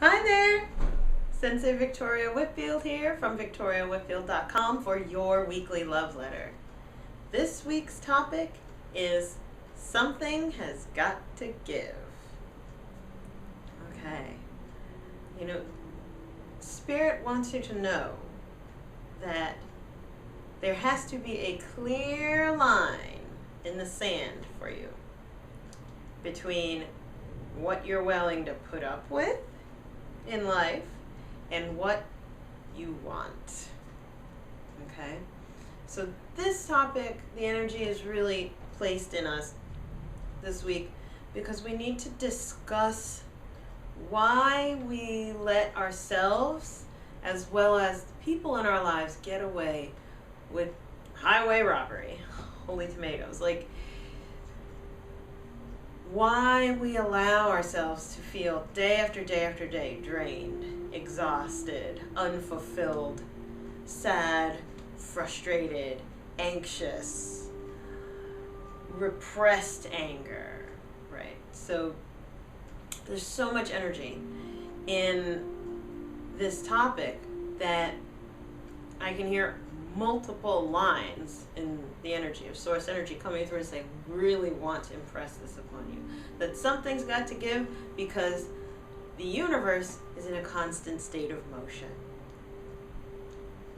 Hi there! Sensei Victoria Whitfield here from victoriawhitfield.com for your weekly love letter. This week's topic is something has got to give. Okay. Spirit wants you to know that there has to be a clear line in the sand for you between what you're willing to put up with in life and what you want. Okay? So this topic, the energy is really placed in us this week because we need to discuss why we let ourselves as well as the people in our lives get away with highway robbery. Holy tomatoes. Why we allow ourselves to feel day after day after day drained, exhausted, unfulfilled, sad, frustrated, anxious, repressed anger, right? So there's so much energy in this topic that I can hear multiple lines in the energy of source energy coming through and say, really want to impress this upon you. That something's got to give because the universe is in a constant state of motion.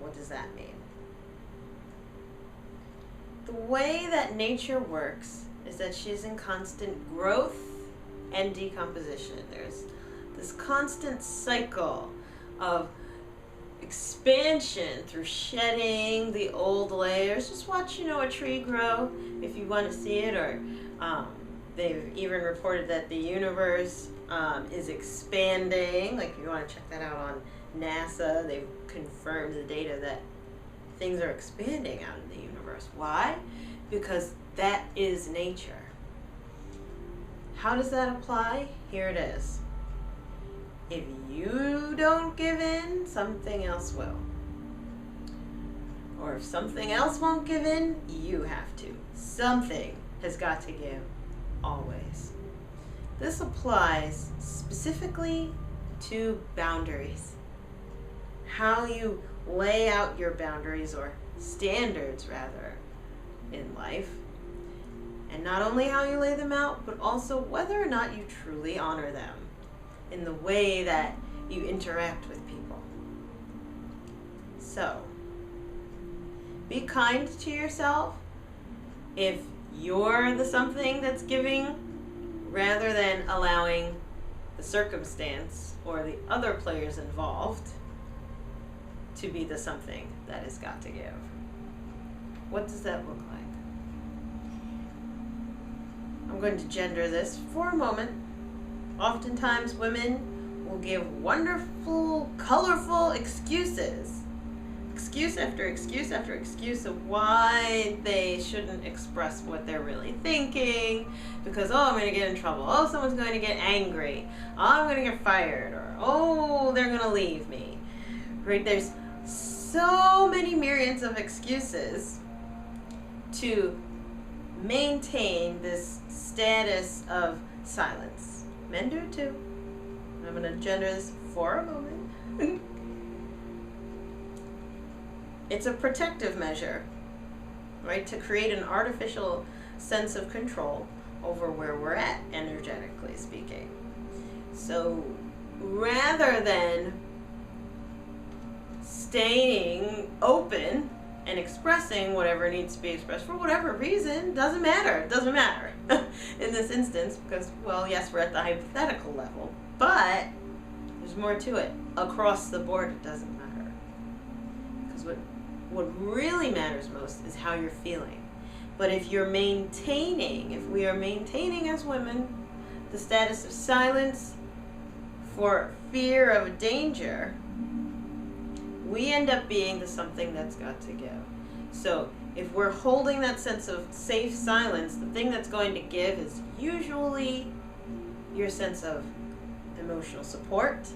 What does that mean? The way that nature works is that she's in constant growth and decomposition. There's this constant cycle of expansion through shedding the old layers. Just watch, a tree grow if you want to see it, or they've even reported that the universe is expanding. Like, if you want to check that out on NASA, they've confirmed the data that things are expanding out in the universe. Why? Because that is nature. How does that apply? Here it is. If you don't give in, something else will. Or if something else won't give in, you have to. Something has got to give, always. This applies specifically to boundaries. How you lay out your boundaries, or standards rather, in life. And not only how you lay them out, but also whether or not you truly honor them in the way that you interact with people. So, be kind to yourself if you're the something that's giving, rather than allowing the circumstance or the other players involved to be the something that has got to give. What does that look like? I'm going to gender this for a moment. Oftentimes women will give wonderful, colorful excuses. Excuse after excuse after excuse of why they shouldn't express what they're really thinking. Because, I'm going to get in trouble. Someone's going to get angry. I'm going to get fired. Or, they're going to leave me. Right? There's so many myriads of excuses to maintain this status of silence. Men do it too. I'm going to gender this for a moment. It's a protective measure, right? To create an artificial sense of control over where we're at, energetically speaking. So rather than staying open and expressing whatever needs to be expressed for whatever reason, doesn't matter in this instance, because, yes, we're at the hypothetical level, but there's more to it. Across the board, it doesn't matter. Because what really matters most is how you're feeling. But if we are maintaining as women the status of silence for fear of danger, we end up being the something that's got to give. So if we're holding that sense of safe silence, the thing that's going to give is usually your sense of emotional support,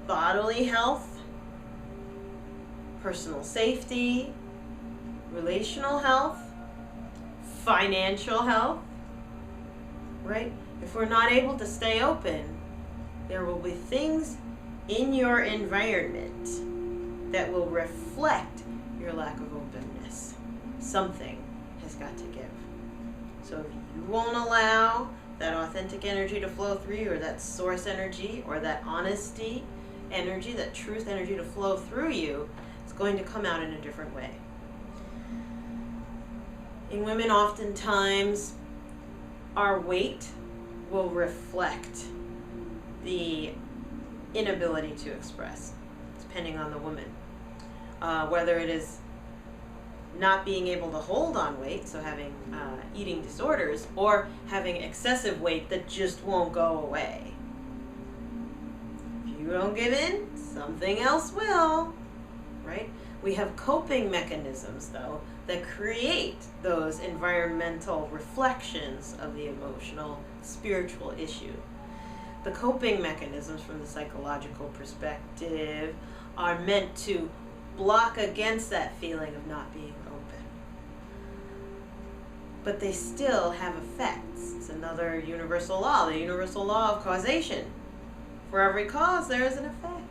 bodily health, personal safety, relational health, financial health, right? If we're not able to stay open, There will be things in your environment that will reflect your lack of openness. Something has got to give. So if you won't allow that authentic energy to flow through you, or that source energy, or that honesty energy, that truth energy to flow through you, it's going to come out in a different way. In women, oftentimes, our weight will reflect the inability to express, depending on the woman. Whether it is not being able to hold on weight, so having eating disorders, or having excessive weight that just won't go away. If you don't give in, something else will, right? We have coping mechanisms, though, that create those environmental reflections of the emotional, spiritual issue. The coping mechanisms from the psychological perspective are meant to block against that feeling of not being open. But they still have effects. It's another universal law, the universal law of causation. For every cause, there is an effect.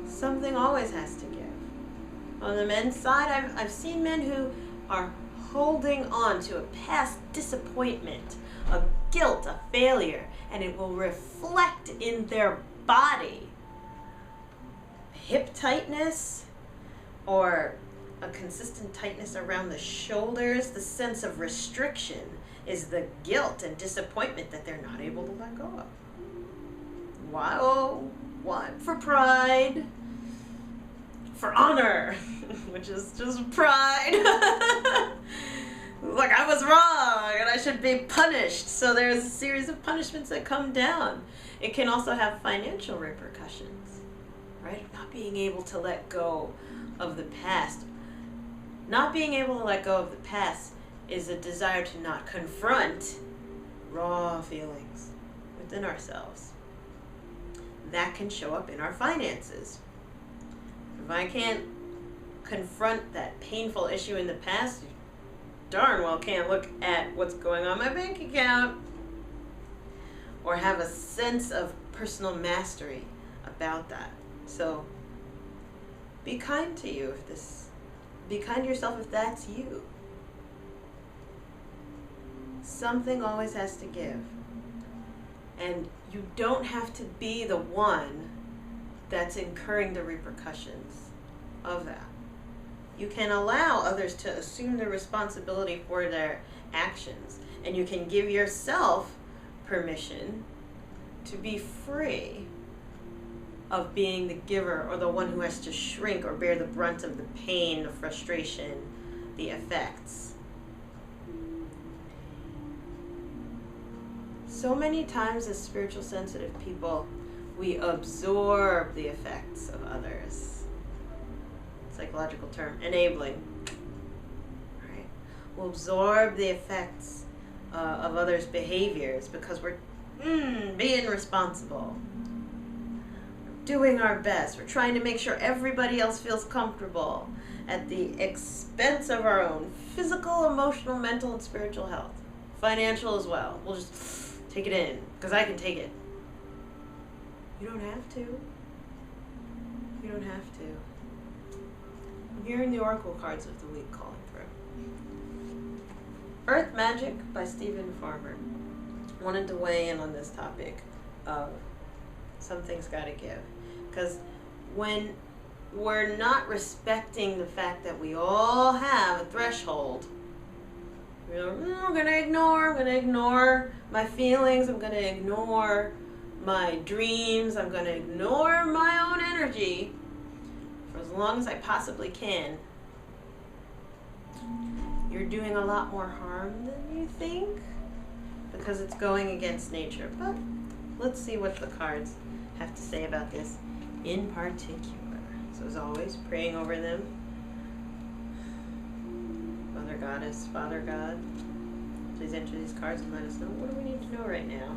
Something always has to give. On the men's side, I've seen men who are holding on to a past disappointment, a guilt, a failure, and it will reflect in their body. Hip tightness, or a consistent tightness around the shoulders. The sense of restriction is the guilt and disappointment that they're not able to let go of. Why? Oh, why? For pride, for honor, which is just pride. Like, I was wrong and I should be punished. So there's a series of punishments that come down. It can also have financial repercussions, right? Not being able to let go of the past. Not being able to let go of the past is a desire to not confront raw feelings within ourselves. That can show up in our finances. If I can't confront that painful issue in the past, you darn well can't look at what's going on in my bank account or have a sense of personal mastery about that. So be kind to you be kind to yourself if that's you. Something always has to give. And you don't have to be the one that's incurring the repercussions of that. You can allow others to assume the responsibility for their actions, and you can give yourself permission to be free of being the giver or the one who has to shrink or bear the brunt of the pain, the frustration, the effects. So many times as spiritual sensitive people, we absorb the effects of others. Psychological term, enabling. Right? We'll absorb the effects of others' behaviors because we're being responsible. Doing our best. We're trying to make sure everybody else feels comfortable at the expense of our own physical, emotional, mental, and spiritual health. Financial as well. We'll just take it in because I can take it. You don't have to. You don't have to. I'm hearing the oracle cards of the week calling through. Earth Magic by Stephen Farmer. Wanted to weigh in on this topic of something's got to give. Because when we're not respecting the fact that we all have a threshold, I'm going to ignore my feelings, I'm going to ignore my dreams, I'm going to ignore my own energy for as long as I possibly can. You're doing a lot more harm than you think because it's going against nature. But let's see what the cards have to say about this in particular. So as always, praying over them. Mother Goddess, Father God, please enter these cards and let us know, what do we need to know right now?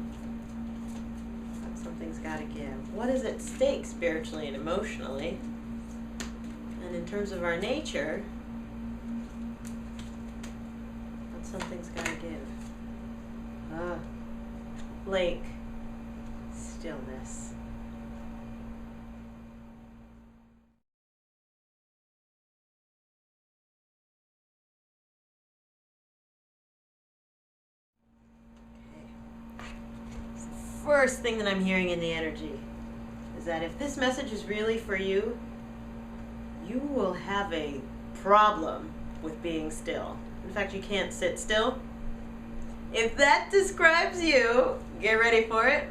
Something's got to give. What is at stake spiritually and emotionally? And in terms of our nature, what something's got to give? Lake. stillness. Okay. So the first thing that I'm hearing in the energy is that if this message is really for you, you will have a problem with being still. In fact, you can't sit still. If that describes you, get ready for it.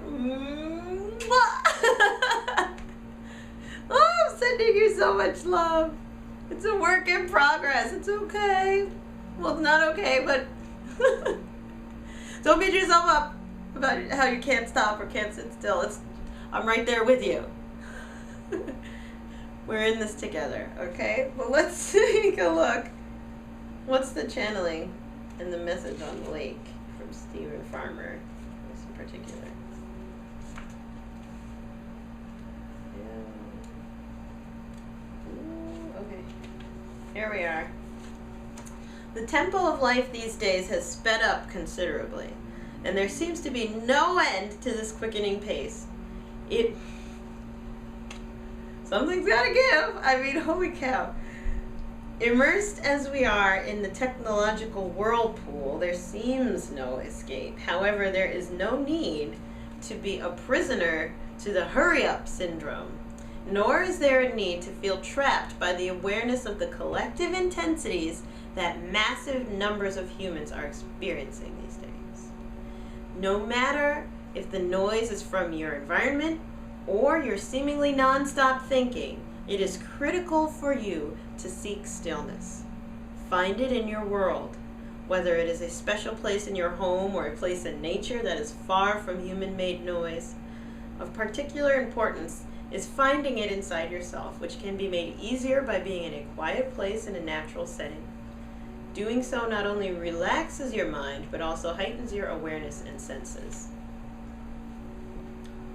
Oh, I'm sending you so much love. It's a work in progress. It's okay. Well, it's not okay, but don't beat yourself up about how you can't stop or can't sit still. I'm right there with you. We're in this together, okay? Well, let's take a look. What's the channeling and the message on the lake from Stephen Farmer, this in particular? Ooh, okay. Here we are. The tempo of life these days has sped up considerably, and there seems to be no end to this quickening pace. Something's gotta give. I mean, holy cow. Immersed as we are in the technological whirlpool, there seems no escape. However, there is no need to be a prisoner to the hurry-up syndrome, nor is there a need to feel trapped by the awareness of the collective intensities that massive numbers of humans are experiencing these days. No matter if the noise is from your environment or your seemingly non-stop thinking, it is critical for you to seek stillness. Find it in your world, whether it is a special place in your home or a place in nature that is far from human-made noise. Of particular importance is finding it inside yourself, which can be made easier by being in a quiet place in a natural setting. Doing so not only relaxes your mind, but also heightens your awareness and senses.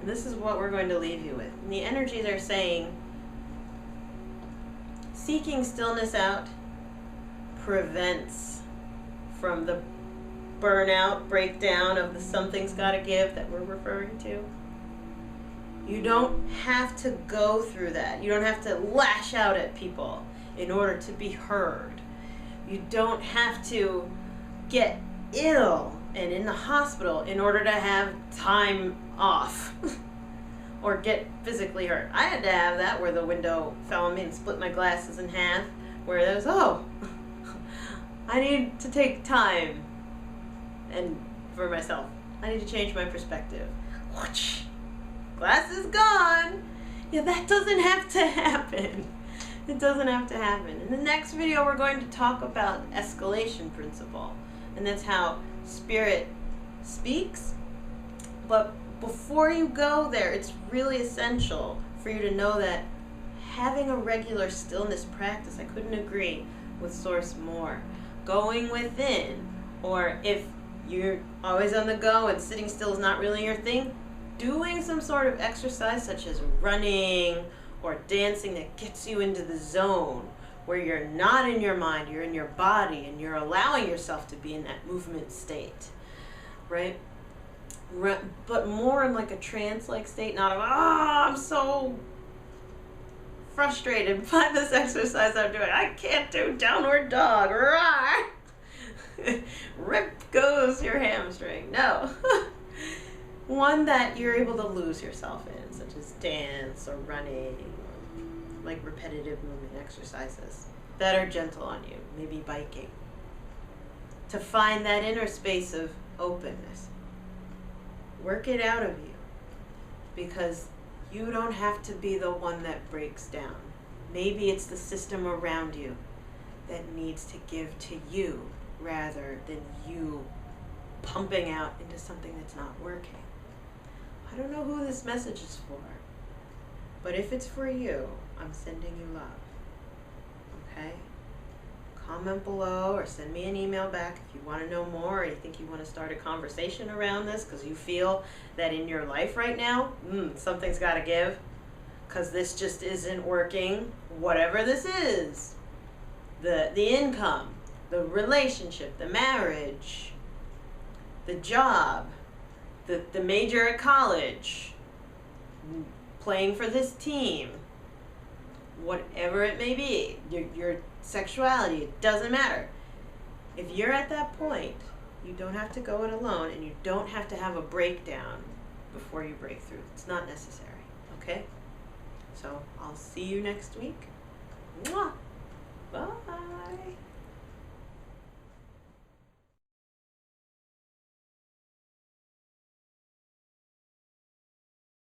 And this is what we're going to leave you with. And the energy they're saying, seeking stillness out prevents from the burnout, breakdown of the something's gotta give that we're referring to. You don't have to go through that. You don't have to lash out at people in order to be heard. You don't have to get ill and in the hospital in order to have time off or get physically hurt. I had to have that where the window fell on me and split my glasses in half, where there was, I need to take time and for myself. I need to change my perspective. Whoosh. Glasses gone. Yeah, that doesn't have to happen. It doesn't have to happen. In the next video, we're going to talk about escalation principle. And that's how spirit speaks. But before you go there, it's really essential for you to know that having a regular stillness practice, I couldn't agree with Source more. Going within, or if you're always on the go and sitting still is not really your thing, doing some sort of exercise such as running or dancing that gets you into the zone where you're not in your mind, you're in your body, and you're allowing yourself to be in that movement state, right? But more in like a trance-like state, not of, I'm so frustrated by this exercise I'm doing. I can't do downward dog. Rip goes your hamstring. No. One that you're able to lose yourself in, such as dance or running, or like repetitive movement exercises that are gentle on you, maybe biking. To find that inner space of openness. Work it out of you, because you don't have to be the one that breaks down. Maybe it's the system around you that needs to give to you rather than you pumping out into something that's not working. I don't know who this message is for, but if it's for you, I'm sending you love, okay? Comment below or send me an email back if you want to know more, or you think you want to start a conversation around this because you feel that in your life right now, something's got to give because this just isn't working. Whatever this is, the income, the relationship, the marriage, the job, the major at college, playing for this team, whatever it may be, your sexuality, it doesn't matter. If you're at that point, you don't have to go it alone, and you don't have to have a breakdown before you break through. It's not necessary, okay? So I'll see you next week. Mwah! Bye!